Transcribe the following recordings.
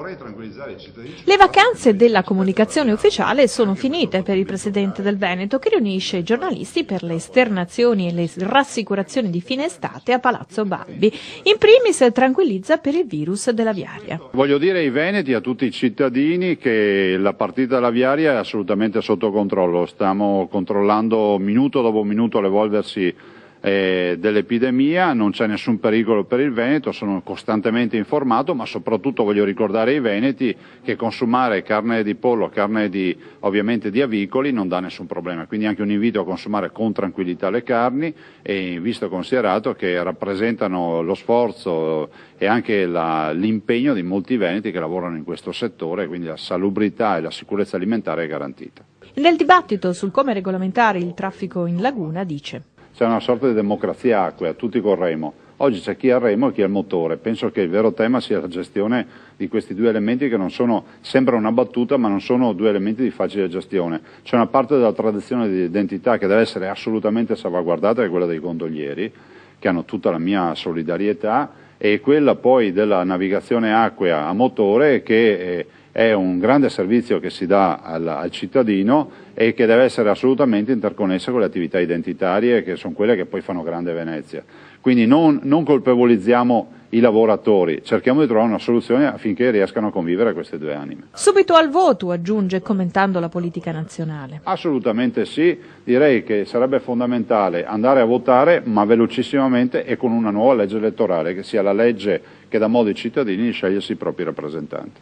Vorrei tranquillizzare i cittadini. Le vacanze della comunicazione ufficiale sono finite per il presidente del Veneto, che riunisce i giornalisti per le esternazioni e le rassicurazioni di fine estate a Palazzo Balbi. In primis tranquillizza per il virus dell'aviaria. Voglio dire ai veneti, a tutti i cittadini, che la partita dell'aviaria è assolutamente sotto controllo. Stiamo controllando minuto dopo minuto l'evolversi dell'epidemia, non c'è nessun pericolo per il Veneto, sono costantemente informato, ma soprattutto voglio ricordare ai veneti che consumare carne di pollo, ovviamente di avicoli, non dà nessun problema, quindi anche un invito a consumare con tranquillità le carni, e visto e considerato che rappresentano lo sforzo e anche l'impegno di molti veneti che lavorano in questo settore, quindi la salubrità e la sicurezza alimentare è garantita. Nel dibattito sul come regolamentare il traffico in laguna dice: c'è una sorta di democrazia acquea, tutti col remo. Oggi c'è chi ha il remo e chi ha il motore. Penso che il vero tema sia la gestione di questi due elementi, che non sono, sembra una battuta, ma non sono due elementi di facile gestione. C'è una parte della tradizione di identità che deve essere assolutamente salvaguardata, che è quella dei gondolieri, che hanno tutta la mia solidarietà, e quella poi della navigazione acquea a motore, che è un grande servizio che si dà al cittadino e che deve essere assolutamente interconnessa con le attività identitarie, che sono quelle che poi fanno grande Venezia. Quindi non colpevolizziamo i lavoratori, cerchiamo di trovare una soluzione affinché riescano a convivere queste due anime. Subito al voto, aggiunge, commentando la politica nazionale. Assolutamente sì, direi che sarebbe fondamentale andare a votare, ma velocissimamente e con una nuova legge elettorale, che sia la legge che dà modo ai cittadini di scegliersi i propri rappresentanti.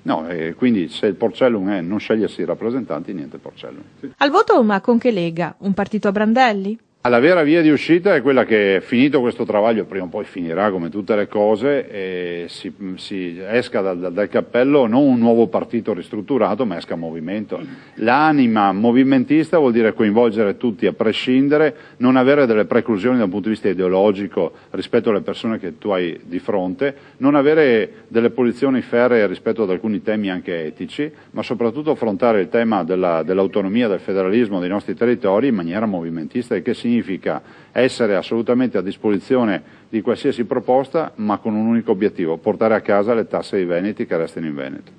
No, quindi se il Porcellum è non scegliersi i rappresentanti, niente Porcellum. Al voto, ma con che lega? Un partito a brandelli? La vera via di uscita è quella che, finito questo travaglio, prima o poi finirà come tutte le cose, e si esca dal cappello non un nuovo partito ristrutturato, ma esca movimento. L'anima movimentista vuol dire coinvolgere tutti a prescindere, non avere delle preclusioni dal punto di vista ideologico rispetto alle persone che tu hai di fronte, non avere delle posizioni ferree rispetto ad alcuni temi anche etici, ma soprattutto affrontare il tema dell'autonomia, del federalismo dei nostri territori in maniera movimentista, e che significa essere assolutamente a disposizione di qualsiasi proposta, ma con un unico obiettivo: portare a casa le tasse dei veneti che restano in Veneto.